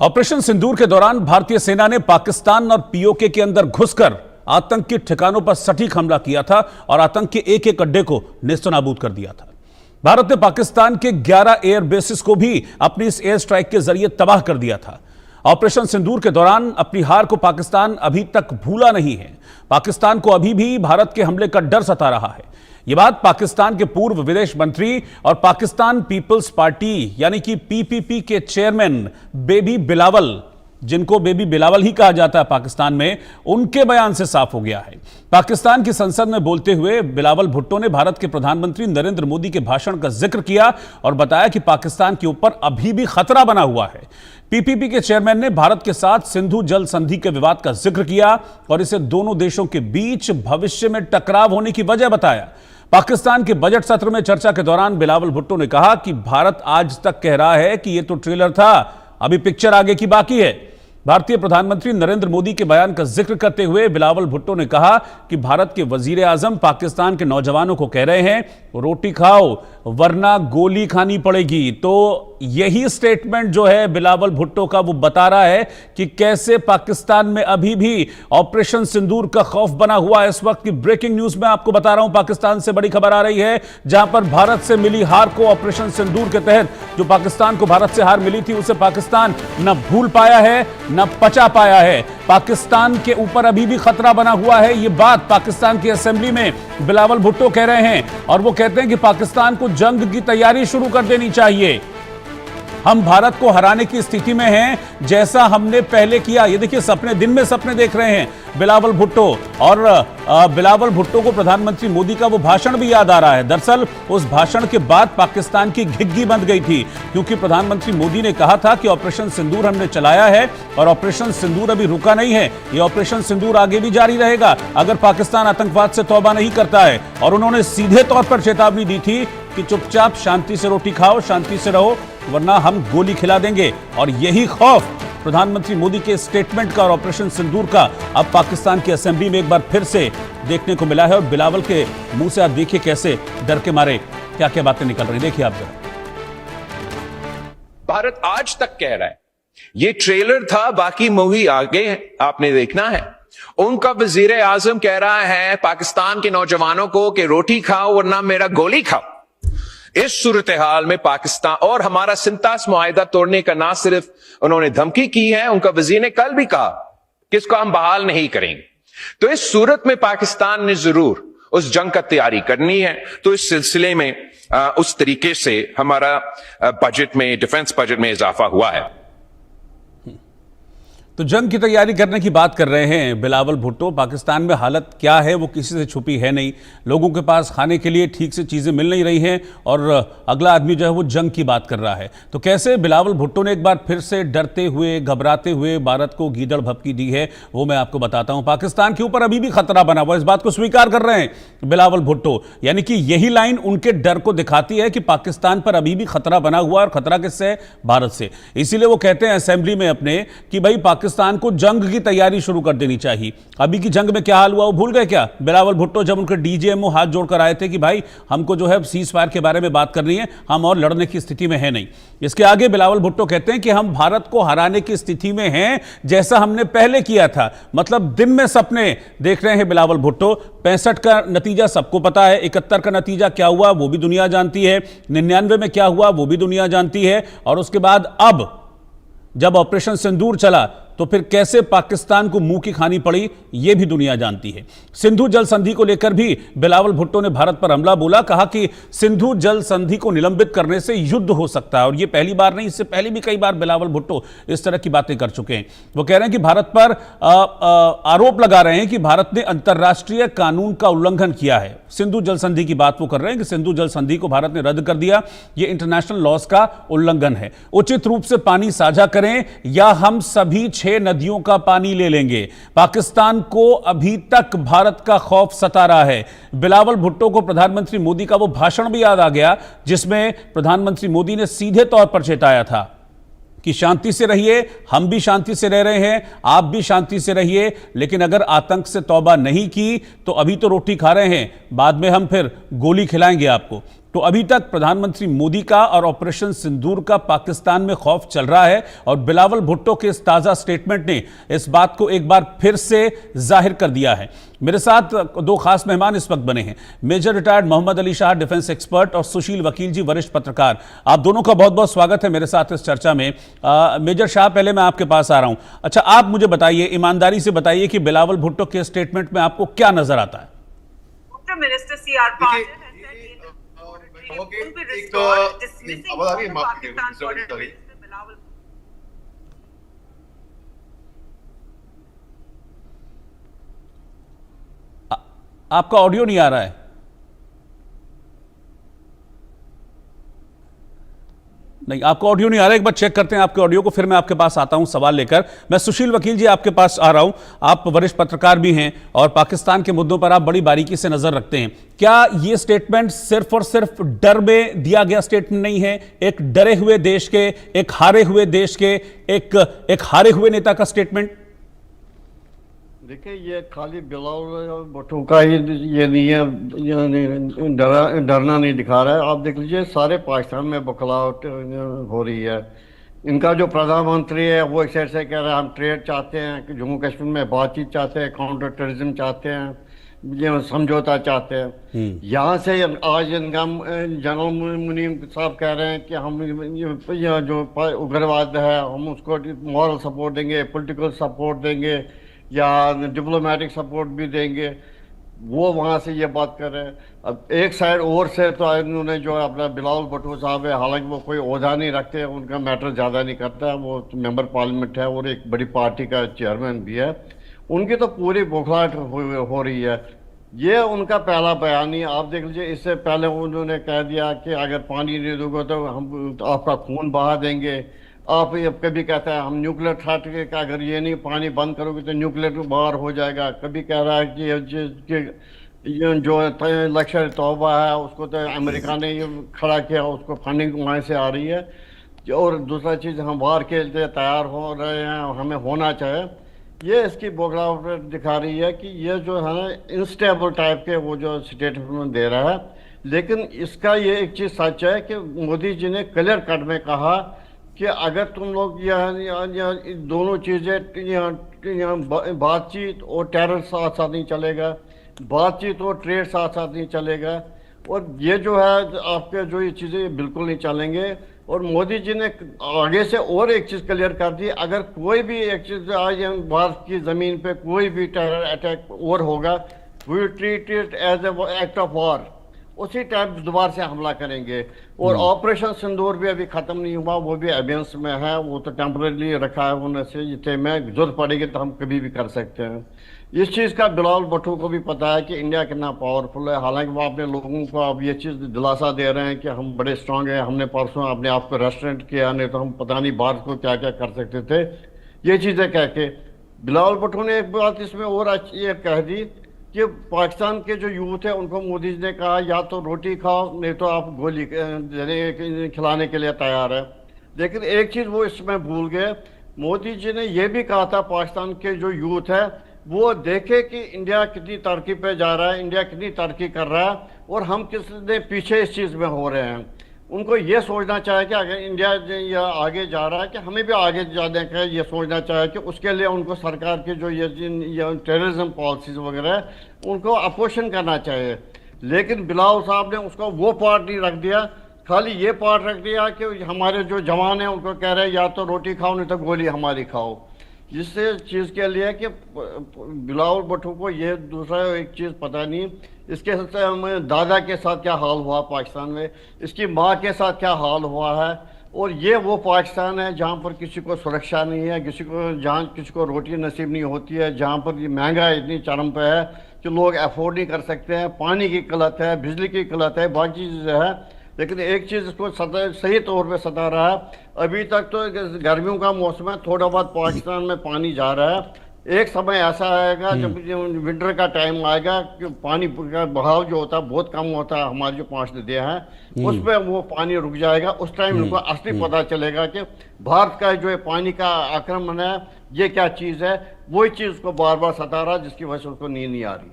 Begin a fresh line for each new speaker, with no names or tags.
Operation सिंदूर के दौरान भारतीय सेना ने पाकिस्तान और पीओके के अंदर घुसकर आतंकी ठिकानों पर सटीक हमला किया था और आतंक के एक एक अड्डे को नेस्तनाबूद कर दिया था। भारत ने पाकिस्तान के 11 एयर बेसिस को भी अपनी इस एयर स्ट्राइक के जरिए तबाह कर दिया था। ऑपरेशन सिंदूर के दौरान अपनी हार को पाकिस्तान अभी तक भूला नहीं है। पाकिस्तान को अभी भी भारत के हमले का डर सता रहा है। यह बात पाकिस्तान के पूर्व विदेश मंत्री और पाकिस्तान पीपल्स पार्टी यानी कि पीपीपी के चेयरमैन बेबी बिलावल, जिनको बेबी बिलावल ही कहा जाता है पाकिस्तान में, उनके बयान से साफ हो गया है। पाकिस्तान की संसद में बोलते हुए बिलावल भुट्टो ने भारत के प्रधानमंत्री नरेंद्र मोदी के भाषण का जिक्र किया और बताया कि पाकिस्तान के ऊपर अभी भी खतरा बना हुआ है। पीपीपी के चेयरमैन ने भारत के साथ सिंधु जल संधि के विवाद का जिक्र किया और इसे दोनों देशों के बीच भविष्य में टकराव होने की वजह बताया। पाकिस्तान के बजट सत्र में चर्चा के दौरान बिलावल भुट्टो ने कहा कि भारत आज तक कह रहा है कि यह तो ट्रेलर था, अभी पिक्चर आगे की बाकी है। भारतीय प्रधानमंत्री नरेंद्र मोदी के बयान का जिक्र करते हुए बिलावल भुट्टो ने कहा कि भारत के वजीर आजम पाकिस्तान के नौजवानों को कह रहे हैं रोटी खाओ वरना गोली खानी पड़ेगी। तो यही स्टेटमेंट जो है बिलावल भुट्टो का, वो बता रहा है कि कैसे पाकिस्तान में अभी भी ऑपरेशन सिंदूर का खौफ बना हुआ है। इस वक्त की ब्रेकिंग न्यूज में आपको बता रहा हूं, पाकिस्तान से बड़ी खबर आ रही है, जहां पर भारत से मिली हार को ऑपरेशन सिंदूर के तहत जो पाकिस्तान को भारत से हार मिली थी उसे पाकिस्तान न भूल पाया है न पचा पाया है। पाकिस्तान के ऊपर अभी भी खतरा बना हुआ है। यह बात पाकिस्तान की असेंबली में बिलावल भुट्टो कह रहे हैं और वो कहते हैं कि पाकिस्तान को जंग की तैयारी शुरू कर देनी चाहिए। हम भारत को हराने की स्थिति में हैं जैसा हमने पहले किया। ये देखिए, सपने दिन में सपने देख रहे हैं बिलावल भुट्टो। और बिलावल भुट्टो को प्रधानमंत्री मोदी का वो भाषण भी याद आ रहा है। दरअसल उस भाषण के बाद पाकिस्तान की घिग्गी बंध गई थी, क्योंकि प्रधानमंत्री मोदी ने कहा था कि ऑपरेशन सिंदूर हमने चलाया है और ऑपरेशन सिंदूर अभी रुका नहीं है, ये ऑपरेशन सिंदूर आगे भी जारी रहेगा अगर पाकिस्तान आतंकवाद से तौबा नहीं करता है। और उन्होंने सीधे तौर पर चेतावनी दी थी कि चुपचाप शांति से रोटी खाओ, शांति से रहो, वरना हम गोली खिला देंगे। और यही खौफ प्रधानमंत्री मोदी के स्टेटमेंट का और ऑपरेशन सिंदूर का अब पाकिस्तान की असेंबली में एक बार फिर से देखने को मिला है। और बिलावल के मुंह से आप देखिए कैसे डर के मारे क्या क्या बातें निकल रही, देखिए आप जरा।
भारत आज तक कह रहा है ये ट्रेलर था, बाकी मूवी आगे आपने देखना है। उनका वजीर आजम कह रहा है पाकिस्तान के नौजवानों को कि रोटी खाओ वरना मेरा गोली खाओ। इस सूरत हाल में पाकिस्तान और हमारा सिंतास मुआहिदा तोड़ने का ना सिर्फ उन्होंने धमकी की है, उनका वजीर ने कल भी कहा कि इसको हम बहाल नहीं करेंगे। तो इस सूरत में पाकिस्तान ने जरूर उस जंग का तैयारी करनी है। तो इस सिलसिले में उस तरीके से हमारा बजट में, डिफेंस बजट में इजाफा हुआ है।
तो जंग की तैयारी करने की बात कर रहे हैं बिलावल भुट्टो। पाकिस्तान में हालत क्या है वो किसी से छुपी है नहीं। लोगों के पास खाने के लिए ठीक से चीज़ें मिल नहीं रही हैं और अगला आदमी जो है वो जंग की बात कर रहा है। तो कैसे बिलावल भुट्टो ने एक बार फिर से डरते हुए, घबराते हुए भारत को गीदड़ भपकी दी है, वो मैं आपको बताता हूँ। पाकिस्तान के ऊपर अभी भी खतरा बना हुआ, इस बात को स्वीकार कर रहे हैं बिलावल भुट्टो। यानी कि यही लाइन उनके डर को दिखाती है कि पाकिस्तान पर अभी भी खतरा बना हुआ, और खतरा किससे है? भारत से। इसीलिए वो कहते हैं असेंबली में अपने कि भाई पाकिस्तान को जंग की तैयारी शुरू कर देनी चाहिए। अभी की जंग में क्या हाल हुआ वो भूल गए क्या बिलावल भुट्टो, जब उनके डीजीएमओ हाथ जोड़कर आए थे कि भाई हमको जो है सीज फायर के बारे में बात करनी है, हम और लड़ने की स्थिति में है नहीं। इसके आगे बिलावल भुट्टो कहते हैं कि हम भारत को हराने की स्थिति में हैं जैसा हमने पहले किया था। मतलब दिन में सपने देख रहे हैं बिलावल भुट्टो। 65 का नतीजा सबको पता है, 71 का नतीजा क्या हुआ वो भी दुनिया जानती है, 99 में क्या हुआ वो भी दुनिया जानती है, और उसके बाद अब जब ऑपरेशन सिंदूर चला तो फिर कैसे पाकिस्तान को मुंह की खानी पड़ी यह भी दुनिया जानती है। सिंधु जल संधि को लेकर भी बिलावल भुट्टो ने भारत पर हमला बोला, कहा कि सिंधु जल संधि को निलंबित करने से युद्ध हो सकता है। और यह पहली बार नहीं, इससे पहले भी कई बार बिलावल भुट्टो इस तरह की बातें कर चुके हैं। वो कह रहे हैं कि भारत पर आरोप लगा रहे हैं कि भारत ने अंतर्राष्ट्रीय कानून का उल्लंघन किया है। सिंधु जल संधि की बात वो कर रहे हैं कि सिंधु जल संधि को भारत ने रद्द कर दिया, यह इंटरनेशनल लॉज का उल्लंघन है। उचित रूप से पानी साझा करें या हम सभी 6 नदियों का पानी ले लेंगे। पाकिस्तान को अभी तक भारत का खौफ सता रहा है। बिलावल भुट्टो को प्रधानमंत्री मोदी का वो भाषण भी याद आ गया जिसमें प्रधानमंत्री मोदी ने सीधे तौर पर चेताया था कि शांति से रहिए, हम भी शांति से रह रहे हैं, आप भी शांति से रहिए, लेकिन अगर आतंक से तौबा नहीं की तो अभी तो रोटी खा रहे हैं, बाद में हम फिर गोली खिलाएंगे आपको। तो अभी तक प्रधानमंत्री मोदी का और ऑपरेशन सिंदूर का पाकिस्तान में खौफ चल रहा है और बिलावल भुट्टो के इस ताजा स्टेटमेंट ने इस बात को एक बार फिर से जाहिर कर दिया है। मेरे साथ दो खास मेहमान इस वक्त बने हैं, major retired Mohammad Ali Shah, defence expert, और सुशील वकील जी, वरिष्ठ पत्रकार। आप दोनों का बहुत बहुत स्वागत है मेरे साथ इस चर्चा में। मेजर शाह, पहले मैं आपके पास आ रहा हूं। अच्छा, आप मुझे बताइए, ईमानदारी से बताइए कि बिलावल भुट्टो के स्टेटमेंट में आपको क्या नजर आता है?
मिनिस्टर सीआर पाटिल
आपका ऑडियो नहीं आ रहा है। नहीं, आपका ऑडियो नहीं आ रहा है। एक बार चेक करते हैं आपके ऑडियो को, फिर मैं आपके पास आता हूं सवाल लेकर। मैं सुशील वकील जी आपके पास आ रहा हूं। आप वरिष्ठ पत्रकार भी हैं और पाकिस्तान के मुद्दों पर आप बड़ी बारीकी से नजर रखते हैं। क्या ये स्टेटमेंट सिर्फ और सिर्फ डर में दिया गया स्टेटमेंट नहीं है? एक डरे हुए देश के, एक हारे हुए देश के, एक हारे हुए नेता का स्टेटमेंट?
देखिए, ये खाली बिलावल भुट्टो का ही ये नहीं है, डरना नहीं दिखा रहा है। आप देख लीजिए, सारे पाकिस्तान में बखलाहट हो रही है। इनका जो प्रधानमंत्री है वो एक साइड से कह रहा है हम ट्रेड चाहते हैं, जम्मू कश्मीर में बातचीत चाहते हैं, काउंटर टेररिज्म चाहते हैं, ये समझौता चाहते हैं। यहाँ से आज इनका जनरल मुनीम साहब कह रहे हैं कि हम ये जो उग्रवाद है हम उसको मॉरल सपोर्ट देंगे, पॉलिटिकल सपोर्ट देंगे या डिप्लोमेटिक सपोर्ट भी देंगे। वो वहाँ से ये बात कर रहे हैं। अब एक साइड और से तो इन्होंने जो अपना बिलावल भुट्टो साहब है, हालांकि वो कोई ओहदा नहीं रखते, उनका मैटर ज़्यादा नहीं करता है, वो मेंबर पार्लियामेंट है और एक बड़ी पार्टी का चेयरमैन भी है। उनकी तो पूरी बौखलाहट हो रही है। ये उनका पहला बयान ही आप देख लीजिए। इससे पहले उन्होंने कह दिया कि अगर पानी नहीं दोगे तो हम आपका खून बहा देंगे। आप ये कभी कहता है हम न्यूक्लियर थ्रेट के अगर ये नहीं पानी बंद करोगे तो न्यूक्लियर बाहर हो जाएगा। कभी कह रहा है कि ये जो लश्कर तौबा है उसको तो अमेरिका ने ये खड़ा किया, उसको फंडिंग वहाँ से आ रही है। और दूसरा चीज़ हम बाहर के लिए तैयार हो रहे हैं, हमें होना चाहिए। ये इसकी बौखलाहट दिखा रही है कि ये जो है ना इंस्टेबल टाइप के वो जो स्टेटमेंट दे रहा है। लेकिन इसका ये एक चीज़ सच है कि मोदी जी ने क्लियर कट में कहा कि अगर तुम लोग यहाँ दोनों चीज़ें यहाँ बातचीत और टेरर साथ साथ नहीं चलेगा, बातचीत और ट्रेड साथ साथ नहीं चलेगा, और ये जो है आपके जो ये चीज़ें बिल्कुल नहीं चलेंगे। और मोदी जी ने आगे से और एक चीज़ क्लियर कर दी, अगर कोई भी एक चीज़ आज भारत की ज़मीन पे कोई भी टेरर अटैक और होगा, we treat it as a act of war, उसी टाइम दोबारा से हमला करेंगे। और ऑपरेशन सिंदूर भी अभी ख़त्म नहीं हुआ, वो भी अबेंस में है, वो तो टेम्परेरी रखा है होने से, जितने में जरूरत पड़ेगी तो हम कभी भी कर सकते हैं। इस चीज़ का बिलावल भुट्टो को भी पता है कि इंडिया कितना पावरफुल है। हालांकि वो अपने लोगों को अब ये चीज़ दिलासा दे रहे हैं कि हम बड़े स्ट्रांग हैं, हमने परसों अपने आप को रेस्टोरेंट किया, नहीं तो हम पता नहीं भारत को क्या क्या कर सकते थे। ये चीज़ें कह के बिलावल भुट्टो ने एक बात इसमें और ये कह दी कि पाकिस्तान के जो यूथ है उनको मोदी जी ने कहा या तो रोटी खाओ नहीं तो आप गोली देने खिलाने के लिए तैयार है। लेकिन एक चीज़ वो इसमें भूल गए, मोदी जी ने यह भी कहा था पाकिस्तान के जो यूथ है वो देखे कि इंडिया कितनी तरक्की पे जा रहा है, इंडिया कितनी तरक्की कर रहा है और हम कितने पीछे इस चीज़ में हो रहे हैं। उनको ये सोचना चाहिए कि अगर इंडिया या आगे जा रहा है कि हमें भी आगे जाने का ये सोचना चाहिए कि उसके लिए उनको सरकार की जो ये टेररिज्म पॉलिसीज वगैरह है उनको अपोजिशन करना चाहिए। लेकिन बिलावल साहब ने उसको वो पार्ट नहीं रख दिया, खाली ये पार्ट रख दिया कि हमारे जो जवान हैं उनको कह रहे हैं या तो रोटी खाओ नहीं तो गोली हमारी खाओ। जिससे चीज़ के लिए कि बिलावल भुट्टो को ये दूसरा एक चीज़ पता नहीं, इसके दादा के साथ क्या हाल हुआ पाकिस्तान में, इसकी माँ के साथ क्या हाल हुआ है। और ये वो पाकिस्तान है जहाँ पर किसी को सुरक्षा नहीं है, जहाँ किसी को रोटी नसीब नहीं होती है, जहाँ पर ये महंगाई इतनी चरम पे है कि लोग अफोर्ड नहीं कर सकते हैं, पानी की किल्लत है, बिजली की किल्लत है, बाकी चीज़ें हैं। लेकिन एक चीज़ इसको सही तौर पे सता रहा है, अभी तक तो गर्मियों का मौसम है, थोड़ा बहुत पाकिस्तान में पानी जा रहा है। एक समय ऐसा आएगा जब विंटर का टाइम आएगा कि पानी का बहाव जो होता है बहुत कम होता है, हमारी जो 5 नदियाँ हैं उसमें वो पानी रुक जाएगा। उस टाइम उनको असली पता चलेगा कि भारत का जो है पानी का आक्रमण है ये क्या चीज़ है। वही चीज़ को बार बार सता रहा है जिसकी वजह से उसको नींद नहीं आ रही है।